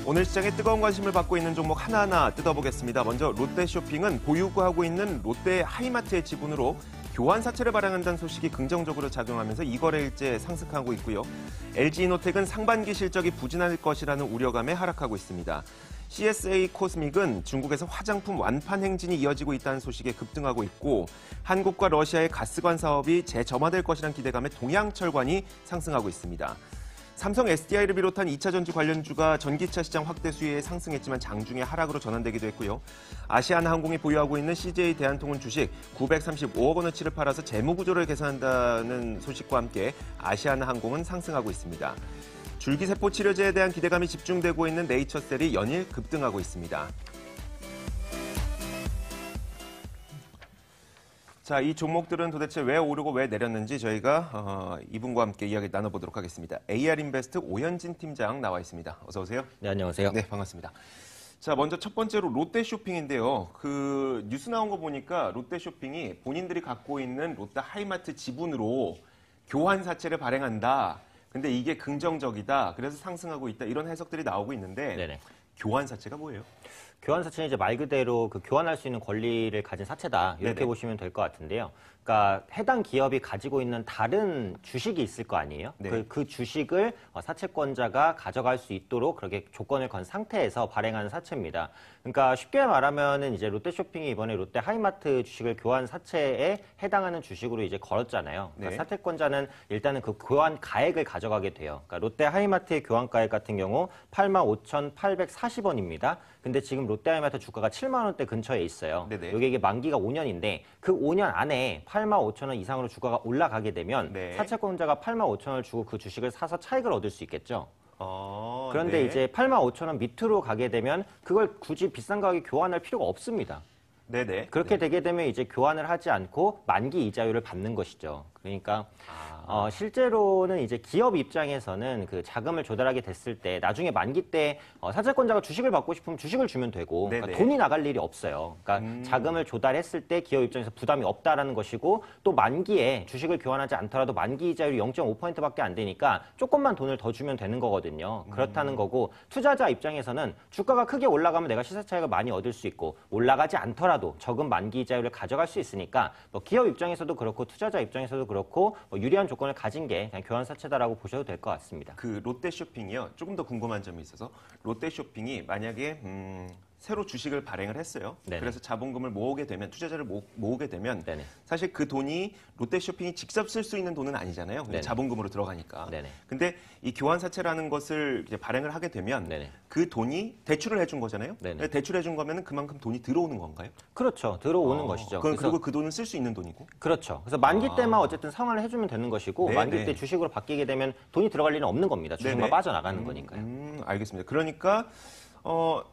오늘 시장에 뜨거운 관심을 받고 있는 종목 하나하나 뜯어보겠습니다. 먼저 롯데쇼핑은 보유하고 있는 롯데 하이마트의 지분으로 교환 사채를 발행한다는 소식이 긍정적으로 작용하면서 이거래일째 상승하고 있고요. LG이노텍은 상반기 실적이 부진할 것이라는 우려감에 하락하고 있습니다. CSA 코스믹은 중국에서 화장품 완판 행진이 이어지고 있다는 소식에 급등하고 있고, 한국과 러시아의 가스관 사업이 재점화될 것이라는 기대감에 동양철관이 상승하고 있습니다. 삼성 SDI를 비롯한 2차 전지 관련주가 전기차 시장 확대 수혜에 상승했지만 장중에 하락으로 전환되기도 했고요. 아시아나항공이 보유하고 있는 CJ 대한통운 주식 935억 원어치를 팔아서 재무구조를 개선한다는 소식과 함께 아시아나항공은 상승하고 있습니다. 줄기세포 치료제에 대한 기대감이 집중되고 있는 네이처셀이 연일 급등하고 있습니다. 자, 이 종목들은 도대체 왜 오르고 왜 내렸는지 저희가 이분과 함께 이야기 나눠보도록 하겠습니다. AR인베스트 오현진 팀장 나와 있습니다. 어서 오세요. 네, 안녕하세요. 네, 반갑습니다. 자, 먼저 첫 번째로 롯데쇼핑인데요. 뉴스 나온 거 보니까 롯데쇼핑이 본인들이 갖고 있는 롯데 하이마트 지분으로 교환 사채를 발행한다. 근데 이게 긍정적이다. 그래서 상승하고 있다. 이런 해석들이 나오고 있는데 네네. 교환 사채가 뭐예요? 교환 사채는 이제 말 그대로 교환할 수 있는 권리를 가진 사채다. 이렇게 네네. 보시면 될 것 같은데요. 그러니까 해당 기업이 가지고 있는 다른 주식이 있을 거 아니에요? 네. 그 주식을 사채권자가 가져갈 수 있도록 그렇게 조건을 건 상태에서 발행하는 사채입니다. 그러니까 쉽게 말하면은 이제 롯데쇼핑이 이번에 롯데 하이마트 주식을 교환 사채에 해당하는 주식으로 이제 걸었잖아요. 그러니까 네. 사채권자는 일단은 그 교환 가액을 가져가게 돼요. 그러니까 롯데 하이마트의 교환 가액 같은 경우 85,840원입니다. 근데 지금 롯데 하이마트 주가가 7만 원대 근처에 있어요. 네네. 이게 만기가 5년인데 그 5년 안에 85,000원 이상으로 주가가 올라가게 되면 네. 사채권자가 85,000원을 주고 그 주식을 사서 차익을 얻을 수 있겠죠. 그런데 네. 이제 85,000원 밑으로 가게 되면 그걸 굳이 비싼 가격에 교환할 필요가 없습니다. 네네. 그렇게 네. 되게 되면 이제 교환을 하지 않고 만기 이자율을 받는 것이죠. 그러니까 실제로는 이제 기업 입장에서는 그 자금을 조달하게 됐을 때 나중에 만기 때 사채권자가 주식을 받고 싶으면 주식을 주면 되고 그러니까 돈이 나갈 일이 없어요. 그러니까 자금을 조달했을 때 기업 입장에서 부담이 없다라는 것이고 또 만기에 주식을 교환하지 않더라도 만기 이자율이 0.5%밖에 안 되니까 조금만 돈을 더 주면 되는 거거든요. 그렇다는 거고 투자자 입장에서는 주가가 크게 올라가면 내가 시세 차익을 많이 얻을 수 있고 올라가지 않더라도 적은 만기 이자율을 가져갈 수 있으니까 기업 입장에서도 그렇고 투자자 입장에서도 그렇고 유리한 조건을 가진 게 그냥 교환 사채다라고 보셔도 될 것 같습니다. 롯데쇼핑이요. 조금 더 궁금한 점이 있어서 롯데쇼핑이 만약에 새로 주식을 발행을 했어요. 네네. 그래서 자본금을 모으게 되면 투자자를 모으게 되면 네네. 사실 그 돈이 롯데쇼핑이 직접 쓸 수 있는 돈은 아니잖아요. 네네. 자본금으로 들어가니까. 네네. 근데 이 교환 사채라는 것을 이제 발행을 하게 되면 네네. 그 돈이 대출을 해준 거잖아요. 네네. 대출해 준 거면 그만큼 돈이 들어오는 건가요? 그렇죠. 들어오는 것이죠. 그리고 그 돈은 쓸 수 있는 돈이고. 그렇죠. 그래서 만기 때만 어쨌든 상환을 해주면 되는 것이고 네네. 만기 때 주식으로 바뀌게 되면 돈이 들어갈 일은 없는 겁니다. 주식만 네네. 빠져나가는 거니까요. 알겠습니다. 그러니까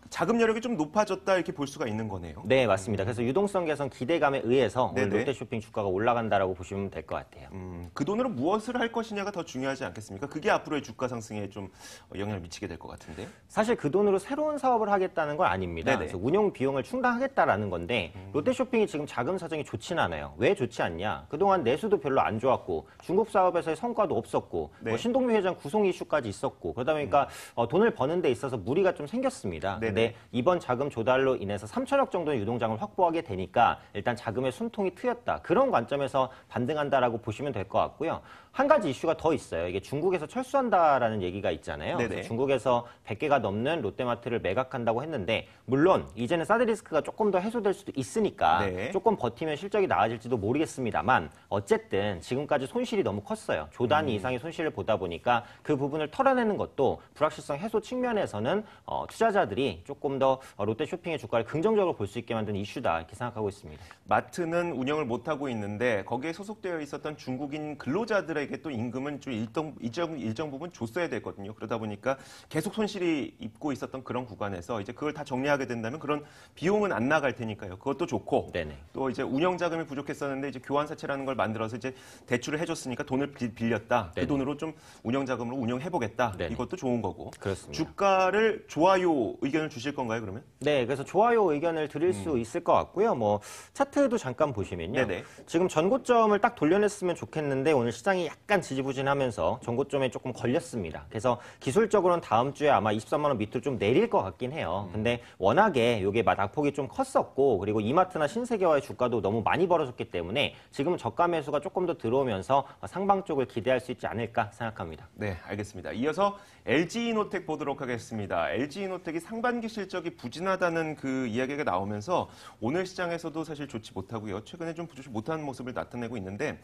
자금 여력이 좀 높아졌다 이렇게 볼 수가 있는 거네요. 네, 맞습니다. 그래서 유동성 개선 기대감에 의해서 오늘 네네. 롯데쇼핑 주가가 올라간다라고 보시면 될 것 같아요. 그 돈으로 무엇을 할 것이냐가 더 중요하지 않겠습니까? 그게 앞으로의 주가 상승에 좀 영향을 미치게 될 것 같은데. 사실 그 돈으로 새로운 사업을 하겠다는 건 아닙니다. 네네. 그래서 운영 비용을 충당하겠다라는 건데 롯데쇼핑이 지금 자금 사정이 좋지는 않아요. 왜 좋지 않냐? 그동안 내수도 별로 안 좋았고 중국 사업에서의 성과도 없었고 네. 신동빈 회장 구속 이슈까지 있었고 그러다 보니까 돈을 버는 데 있어서 무리가 좀 생겼습니다. 네네. 근데 이번 자금 조달로 인해서 3천억 정도의 유동장을 확보하게 되니까 일단 자금의 숨통이 트였다. 그런 관점에서 반등한다라고 보시면 될 것 같고요. 한 가지 이슈가 더 있어요. 이게 중국에서 철수한다라는 얘기가 있잖아요. 네네. 그래서 중국에서 100개가 넘는 롯데마트를 매각한다고 했는데 물론 이제는 사드 리스크가 조금 더 해소될 수도 있으니까 네. 조금 버티면 실적이 나아질지도 모르겠습니다만 어쨌든 지금까지 손실이 너무 컸어요. 조 단위 이상의 손실을 보다 보니까 그 부분을 털어내는 것도 불확실성 해소 측면에서는 투자자들이 조금 더 롯데쇼핑의 주가를 긍정적으로 볼 수 있게 만든 이슈다 이렇게 생각하고 있습니다. 마트는 운영을 못하고 있는데 거기에 소속되어 있었던 중국인 근로자들에게 또 임금은 좀 일정 부분 줬어야 되거든요. 그러다 보니까 계속 손실이 입고 있었던 그런 구간에서 이제 그걸 다 정리하게 된다면 그런 비용은 안 나갈 테니까요. 그것도 좋고 네네. 또 이제 운영 자금이 부족했었는데 이제 교환 사채라는 걸 만들어서 이제 대출을 해줬으니까 돈을 빌렸다. 네네. 그 돈으로 좀 운영 자금으로 운영해보겠다. 네네. 이것도 좋은 거고. 그렇습니다. 주가를 좋아요 좋아요 의견을 주실 건가요, 그러면? 네, 그래서 좋아요 의견을 드릴 수 있을 것 같고요. 뭐 차트도 잠깐 보시면요. 네네. 지금 전고점을 딱 돌려냈으면 좋겠는데 오늘 시장이 약간 지지부진하면서 전고점에 조금 걸렸습니다. 그래서 기술적으로는 다음 주에 아마 23만 원 밑으로 좀 내릴 것 같긴 해요. 근데 워낙에 이게 낙폭이 좀 컸었고 그리고 이마트나 신세계와의 주가도 너무 많이 벌어졌기 때문에 지금 저가 매수가 조금 더 들어오면서 상방 쪽을 기대할 수 있지 않을까 생각합니다. 네, 알겠습니다. 이어서 LG이노텍 보도록 하겠습니다. LG이노텍이 상반기 실적이 부진하다는 그 이야기가 나오면서 오늘 시장에서도 사실 좋지 못하고요. 최근에 좀 좋지 못한 모습을 나타내고 있는데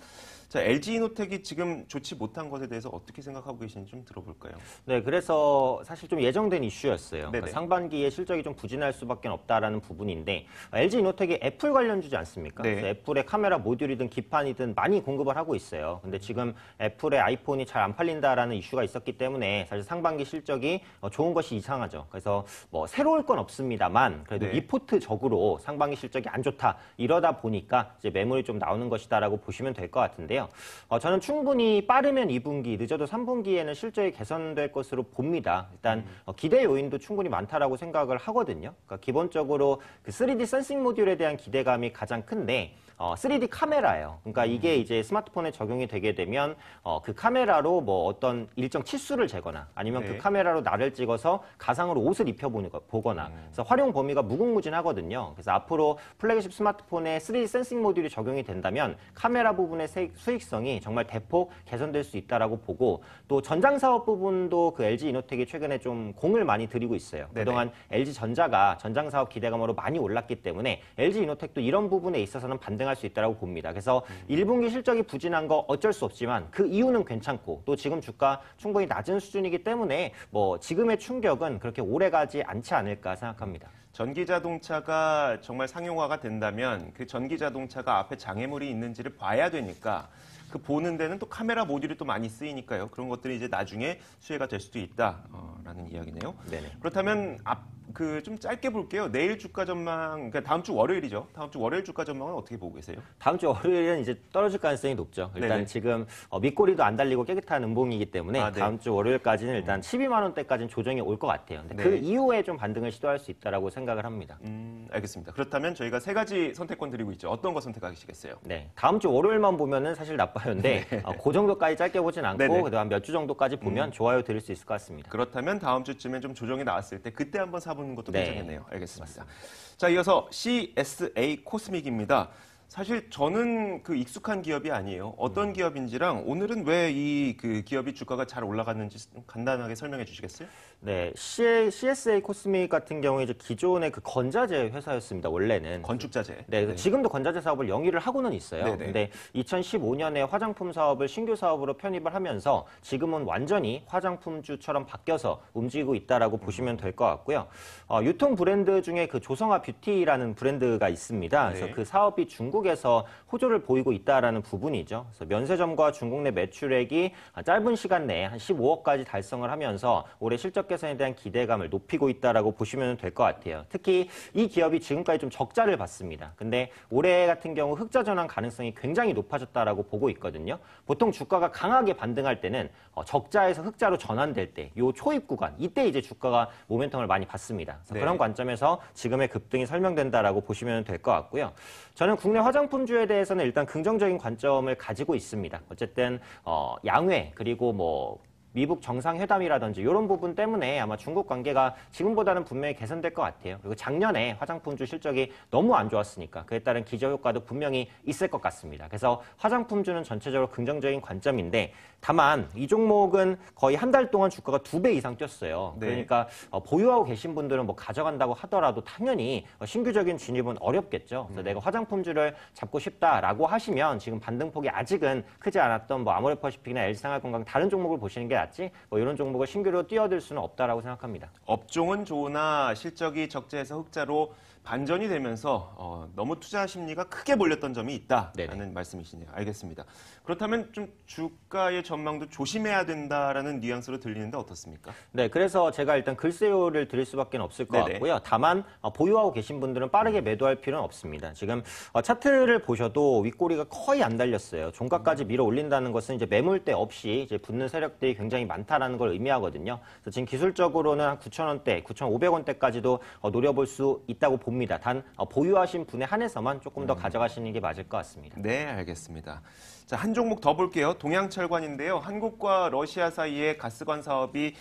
자, LG이노텍이 지금 좋지 못한 것에 대해서 어떻게 생각하고 계신지 좀 들어볼까요? 네, 그래서 사실 좀 예정된 이슈였어요. 네네. 그러니까 상반기에 실적이 좀 부진할 수밖에 없다라는 부분인데 LG이노텍이 애플 관련주지 않습니까? 네. 그래서 애플의 카메라 모듈이든 기판이든 많이 공급을 하고 있어요. 근데 지금 애플의 아이폰이 잘 안 팔린다라는 이슈가 있었기 때문에 사실 상반기 실적이 좋은 것이 이상하죠. 그래서 뭐 새로울 건 없습니다만 그래도 네. 리포트적으로 상반기 실적이 안 좋다 이러다 보니까 이제 매물이 좀 나오는 것이다라고 보시면 될 것 같은데요. 저는 충분히 빠르면 2분기, 늦어도 3분기에는 실적이 개선될 것으로 봅니다. 일단 기대 요인도 충분히 많다라고 생각을 하거든요. 그러니까 기본적으로 그 3D 센싱 모듈에 대한 기대감이 가장 큰데 3D 카메라예요. 그러니까 이게 이제 스마트폰에 적용이 되게 되면 그 카메라로 뭐 어떤 일정 치수를 재거나 아니면 네. 그 카메라로 나를 찍어서 가상으로 옷을 입혀보거나 그래서 활용 범위가 무궁무진하거든요. 그래서 앞으로 플래그십 스마트폰에 3D 센싱 모듈이 적용이 된다면 카메라 부분의 수익성이 정말 대폭 개선될 수 있다라고 보고 또 전장 사업 부분도 그 LG이노텍이 최근에 좀 공을 많이 들이고 있어요. 네네. 그동안 LG전자가 전장 사업 기대감으로 많이 올랐기 때문에 LG이노텍도 이런 부분에 있어서는 반등할 수 있다고 봅니다. 그래서 1분기 실적이 부진한 거 어쩔 수 없지만 그 이유는 괜찮고 또 지금 주가 충분히 낮은 수준이기 때문에 뭐 지금의 충격은 그렇게 오래 가지 않지 않을까 생각합니다. 전기 자동차가 정말 상용화가 된다면 그 전기 자동차가 앞에 장애물이 있는지를 봐야 되니까 그 보는 데는 또 카메라 모듈이 또 많이 쓰이니까요. 그런 것들이 이제 나중에 수혜가 될 수도 있다라는 이야기네요. 네네. 그렇다면 좀 짧게 볼게요. 내일 주가 전망, 그러니까 다음 주 월요일이죠. 다음 주 월요일 주가 전망은 어떻게 보고 계세요? 다음 주 월요일은 이제 떨어질 가능성이 높죠. 일단 네네. 지금 밑꼬리도 안 달리고 깨끗한 음봉이기 때문에 아, 네. 다음 주 월요일까지는 일단 12만 원대까지는 조정이 올 것 같아요. 근데 네. 그 이후에 좀 반등을 시도할 수 있다라고 생각을 합니다. 알겠습니다. 그렇다면 저희가 세 가지 선택권 드리고 있죠. 어떤 거 선택하시겠어요? 네, 다음 주 월요일만 보면은 사실 나빠요인데 그 정도까지 짧게 보진 않고 네네. 그래도 한 몇 주 정도까지 보면 좋아요 드릴 수 있을 것 같습니다. 그렇다면 다음 주쯤에 좀 조정이 나왔을 때 그때 한번 사보는 것도 네. 괜찮겠네요. 알겠습니다. 자, 이어서 CSA 코스믹입니다. 사실 저는 그 익숙한 기업이 아니에요. 어떤 기업인지랑 오늘은 왜 이 그 기업이 주가가 잘 올라갔는지 간단하게 설명해 주시겠어요? 네, CSA 코스믹 같은 경우에 이제 기존의 그 건자재 회사였습니다. 원래는. 건축자재. 네, 그래서 지금도 건자재 사업을 영위를 하고는 있어요. 네네. 근데 2015년에 화장품 사업을 신규 사업으로 편입을 하면서 지금은 완전히 화장품주처럼 바뀌어서 움직이고 있다라고 보시면 될 것 같고요. 유통 브랜드 중에 그 조성아 뷰티라는 브랜드가 있습니다. 그래서 네. 그 사업이 중국에서 호조를 보이고 있다라는 부분이죠. 그래서 면세점과 중국 내 매출액이 짧은 시간 내에 한 15억까지 달성을 하면서 올해 실적 개선에 대한 기대감을 높이고 있다라고 보시면 될 것 같아요. 특히 이 기업이 지금까지 좀 적자를 봤습니다. 근데 올해 같은 경우 흑자 전환 가능성이 굉장히 높아졌다라고 보고 있거든요. 보통 주가가 강하게 반등할 때는 적자에서 흑자로 전환될 때, 요 초입 구간, 이때 이제 주가가 모멘텀을 많이 받습니다. 그래서 네. 그런 관점에서 지금의 급등이 설명된다라고 보시면 될 것 같고요. 저는 국내 화장품주에 대해서는 일단 긍정적인 관점을 가지고 있습니다. 어쨌든 양회 그리고 뭐 미북 정상회담이라든지 이런 부분 때문에 아마 중국 관계가 지금보다는 분명히 개선될 것 같아요. 그리고 작년에 화장품주 실적이 너무 안 좋았으니까 그에 따른 기저효과도 분명히 있을 것 같습니다. 그래서 화장품주는 전체적으로 긍정적인 관점인데 다만 이 종목은 거의 한 달 동안 주가가 2배 이상 뛰었어요. 네. 그러니까 보유하고 계신 분들은 뭐 가져간다고 하더라도 당연히 신규적인 진입은 어렵겠죠. 그래서 내가 화장품주를 잡고 싶다라고 하시면 지금 반등폭이 아직은 크지 않았던 뭐 아모레퍼시픽이나 LG생활건강 다른 종목을 보시는 게 낫지 뭐 이런 종목을 신규로 뛰어들 수는 없다라고 생각합니다. 업종은 좋으나 실적이 적재해서 흑자로 반전이 되면서 너무 투자 심리가 크게 몰렸던 점이 있다라는 네네. 말씀이시네요. 알겠습니다. 그렇다면 좀 주가의 전망도 조심해야 된다라는 뉘앙스로 들리는데 어떻습니까? 네, 그래서 제가 일단 글쎄요를 드릴 수밖에 없을 것 네네. 같고요. 다만 보유하고 계신 분들은 빠르게 매도할 필요는 없습니다. 지금 차트를 보셔도 윗꼬리가 거의 안 달렸어요. 종가까지 밀어 올린다는 것은 이제 매물대 없이 이제 붙는 세력들이 굉장히 많다라는 걸 의미하거든요. 그래서 지금 기술적으로는 한 9,000원대, 9,500원대까지도 노려볼 수 있다고 봅니다. 단 보유하신 분에 한해서만 조금 더 가져가시는 게 맞을 것 같습니다. 네, 알겠습니다. 자, 한 종목 더 볼게요. 동양철관인데요. 한국과 러시아 사이에 가스관 사업이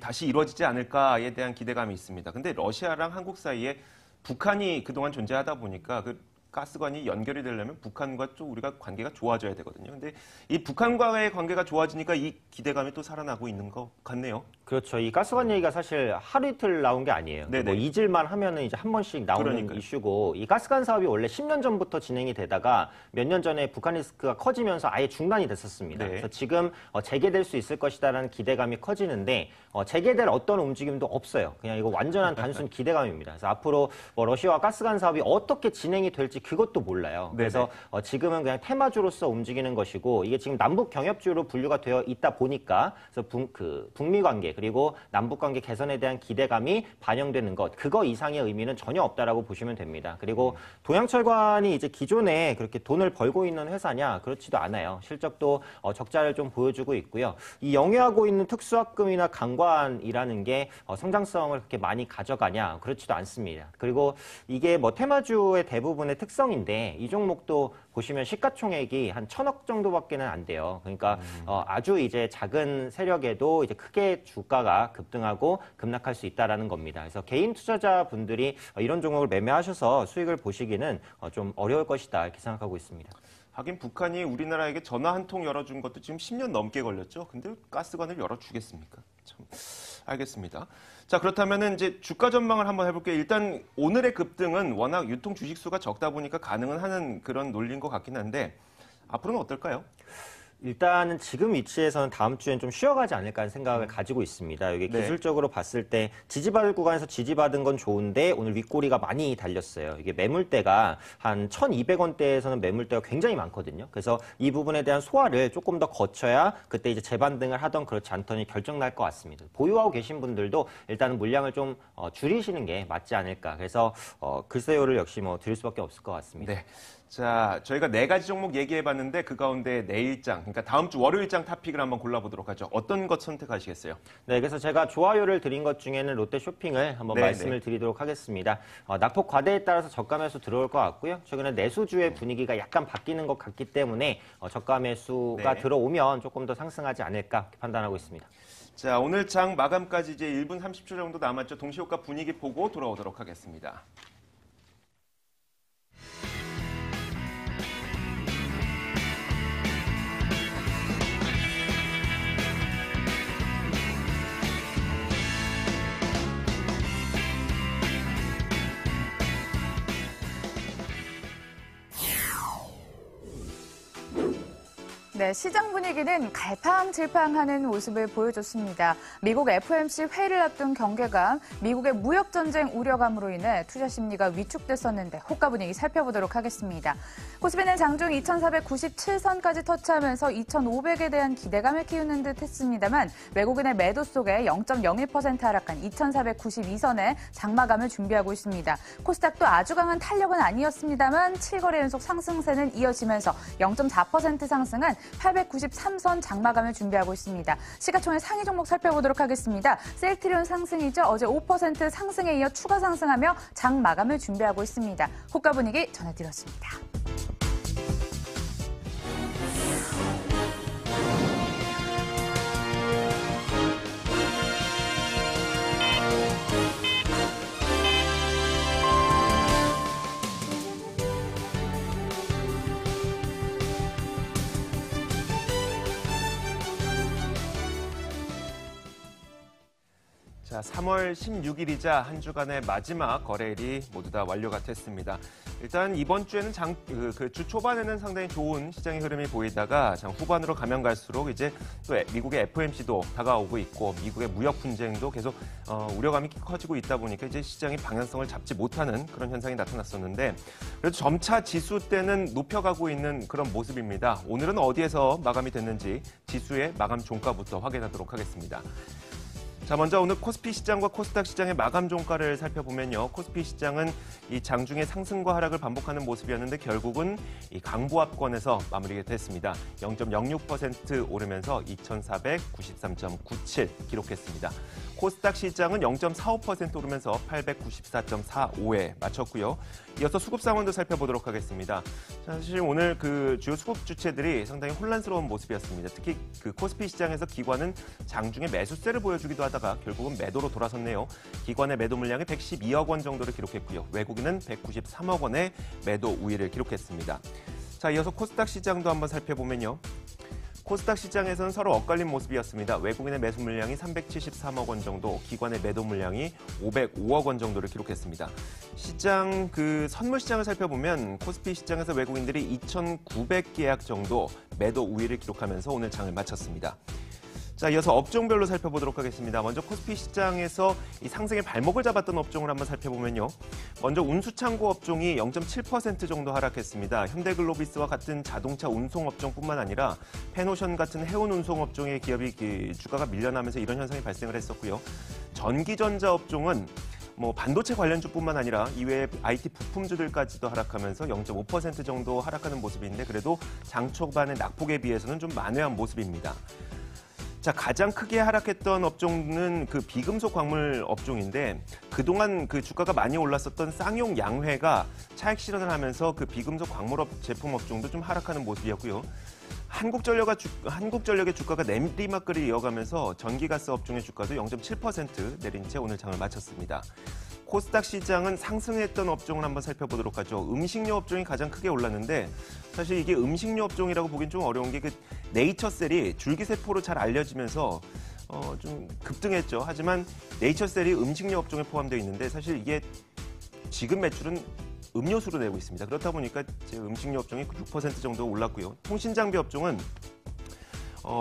다시 이루어지지 않을까에 대한 기대감이 있습니다. 근데 러시아랑 한국 사이에 북한이 그동안 존재하다 보니까 그 가스관이 연결이 되려면 북한과 좀 우리가 관계가 좋아져야 되거든요. 근데 이 북한과의 관계가 좋아지니까 이 기대감이 또 살아나고 있는 것 같네요. 그렇죠. 이 가스관 얘기가 사실 하루 이틀 나온 게 아니에요. 네네. 뭐 잊을만 하면은 이제 한 번씩 나오는 그러니까요. 이슈고, 이 가스관 사업이 원래 10년 전부터 진행이 되다가 몇 년 전에 북한 리스크가 커지면서 아예 중단이 됐었습니다. 네. 그래서 지금 재개될 수 있을 것이다라는 기대감이 커지는데 재개될 어떤 움직임도 없어요. 그냥 이거 완전한 단순 기대감입니다. 그래서 앞으로 뭐 러시아와 가스관 사업이 어떻게 진행이 될지 그것도 몰라요. 그래서 지금은 그냥 테마주로서 움직이는 것이고, 이게 지금 남북 경협주로 분류가 되어 있다 보니까 그래서 북미 관계 그리고 남북 관계 개선에 대한 기대감이 반영되는 것, 그거 이상의 의미는 전혀 없다라고 보시면 됩니다. 그리고 동양철관이 이제 기존에 그렇게 돈을 벌고 있는 회사냐? 그렇지도 않아요. 실적도 적자를 좀 보여주고 있고요. 이 영위하고 있는 특수학금이나 강관이라는 게 성장성을 그렇게 많이 가져가냐? 그렇지도 않습니다. 그리고 이게 뭐 테마주의 대부분의 특성인데, 이 종목도 보시면 시가총액이 한 1,000억 정도밖에는 안 돼요. 그러니까 아주 이제 작은 세력에도 이제 크게 주가가 급등하고 급락할 수 있다라는 겁니다. 그래서 개인 투자자분들이 이런 종목을 매매하셔서 수익을 보시기는 좀 어려울 것이다 이렇게 생각하고 있습니다. 하긴 북한이 우리나라에게 전화 한 통 열어준 것도 지금 10년 넘게 걸렸죠. 근데 가스관을 열어주겠습니까? 참, 알겠습니다. 자, 그렇다면은 이제 주가 전망을 한번 해볼게요. 일단 오늘의 급등은 워낙 유통 주식 수가 적다 보니까 가능은 하는 그런 논리인 것 같긴 한데 앞으로는 어떨까요? 일단은 지금 위치에서는 다음 주엔 좀 쉬어가지 않을까 하는 생각을 가지고 있습니다. 이게 네. 기술적으로 봤을 때 지지받을 구간에서 지지받은 건 좋은데 오늘 윗꼬리가 많이 달렸어요. 이게 매물대가 한 1,200원대에서는 매물대가 굉장히 많거든요. 그래서 이 부분에 대한 소화를 조금 더 거쳐야 그때 이제 재반등을 하던 그렇지 않더니 결정 날 것 같습니다. 보유하고 계신 분들도 일단은 물량을 좀 줄이시는 게 맞지 않을까. 그래서 글쎄요를 역시 뭐 드릴 수밖에 없을 것 같습니다. 네. 자, 저희가 4가지 종목 얘기해봤는데 그 가운데 내일장, 그러니까 다음 주 월요일장 탑픽을 한번 골라보도록 하죠. 어떤 것 선택하시겠어요? 네, 그래서 제가 좋아요를 드린 것 중에는 롯데쇼핑을 한번 네네. 말씀을 드리도록 하겠습니다. 낙폭 과대에 따라서 저가 매수 들어올 것 같고요. 최근에 내수주의 분위기가 약간 바뀌는 것 같기 때문에 저가 매수가 네. 들어오면 조금 더 상승하지 않을까 이렇게 판단하고 있습니다. 자, 오늘 장 마감까지 이제 1분 30초 정도 남았죠. 동시효과 분위기 보고 돌아오도록 하겠습니다. 네, 시장 분위기는 갈팡질팡하는 모습을 보여줬습니다. 미국 FOMC 회의를 앞둔 경계감, 미국의 무역전쟁 우려감으로 인해 투자 심리가 위축됐었는데 호가 분위기 살펴보도록 하겠습니다. 코스피는 장중 2,497선까지 터치하면서 2,500에 대한 기대감을 키우는 듯 했습니다만 외국인의 매도 속에 0.01% 하락한 2,492선에 장마감을 준비하고 있습니다. 코스닥도 아주 강한 탄력은 아니었습니다만 7거래 연속 상승세는 이어지면서 0.4% 상승한 893선 장마감을 준비하고 있습니다. 시가총액 상위 종목 살펴보도록 하겠습니다. 셀트리온 상승이죠. 어제 5% 상승에 이어 추가 상승하며 장마감을 준비하고 있습니다. 호가 분위기 전해드렸습니다. 자, 3월 16일이자 한 주간의 마지막 거래일이 모두 다 완료가 됐습니다. 일단 이번 주에는 주 초반에는 상당히 좋은 시장의 흐름이 보이다가 장 후반으로 가면 갈수록 이제 또 미국의 FOMC도 다가오고 있고 미국의 무역 분쟁도 계속 우려감이 커지고 있다 보니까 이제 시장이 방향성을 잡지 못하는 그런 현상이 나타났었는데 그래도 점차 지수 때는 높여가고 있는 그런 모습입니다. 오늘은 어디에서 마감이 됐는지 지수의 마감 종가부터 확인하도록 하겠습니다. 자, 먼저 오늘 코스피 시장과 코스닥 시장의 마감 종가를 살펴보면요. 코스피 시장은 이 장중에 상승과 하락을 반복하는 모습이었는데 결국은 이 강보합권에서 마무리가 됐습니다. 0.06% 오르면서 2,493.97 기록했습니다. 코스닥 시장은 0.45% 오르면서 894.45에 마쳤고요. 이어서 수급 상황도 살펴보도록 하겠습니다. 사실 오늘 그 주요 수급 주체들이 상당히 혼란스러운 모습이었습니다. 특히 그 코스피 시장에서 기관은 장중에 매수세를 보여주기도 하다가 결국은 매도로 돌아섰네요. 기관의 매도 물량이 112억 원 정도를 기록했고요. 외국인은 193억 원의 매도 우위를 기록했습니다. 자, 이어서 코스닥 시장도 한번 살펴보면요. 코스닥 시장에서는 서로 엇갈린 모습이었습니다. 외국인의 매수 물량이 373억 원 정도, 기관의 매도 물량이 505억 원 정도를 기록했습니다. 시장 선물 시장을 살펴보면 코스피 시장에서 외국인들이 2,900계약 정도 매도 우위를 기록하면서 오늘 장을 마쳤습니다. 자, 이어서 업종별로 살펴보도록 하겠습니다. 먼저 코스피 시장에서 이 상승의 발목을 잡았던 업종을 한번 살펴보면요. 먼저 운수창고 업종이 0.7% 정도 하락했습니다. 현대글로비스와 같은 자동차 운송 업종뿐만 아니라 페노션 같은 해운 운송 업종의 기업이 주가가 밀려나면서 이런 현상이 발생을 했었고요. 전기전자 업종은 반도체 관련주뿐만 아니라 이외에 IT 부품주들까지도 하락하면서 0.5% 정도 하락하는 모습인데 그래도 장 초반의 낙폭에 비해서는 좀 만회한 모습입니다. 자, 가장 크게 하락했던 업종은 비금속 광물 업종인데 그동안 주가가 많이 올랐었던 쌍용 양회가 차익 실현을 하면서 비금속 광물업 제품 업종도 좀 하락하는 모습이었고요. 한국전력의 주가가 내리막길을 이어가면서 전기가스 업종의 주가도 0.7% 내린 채 오늘 장을 마쳤습니다. 코스닥 시장은 상승했던 업종을 한번 살펴보도록 하죠. 음식료 업종이 가장 크게 올랐는데 사실 이게 음식료 업종이라고 보긴 좀 어려운 게 네이처셀이 줄기세포로 잘 알려지면서 좀 급등했죠. 하지만 네이처셀이 음식료 업종에 포함되어 있는데 사실 이게 지금 매출은 음료수로 내고 있습니다. 그렇다 보니까 제 음식료 업종이 6% 정도 올랐고요. 통신장비 업종은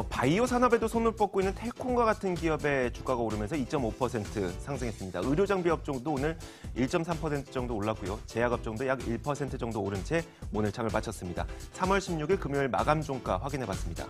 바이오 산업에도 손을 뻗고 있는 텔콤과 같은 기업의 주가가 오르면서 2.5% 상승했습니다. 의료장비 업종도 오늘 1.3% 정도 올랐고요. 제약 업종도 약 1% 정도 오른 채 오늘 장을 마쳤습니다. 3월 16일 금요일 마감 종가 확인해봤습니다.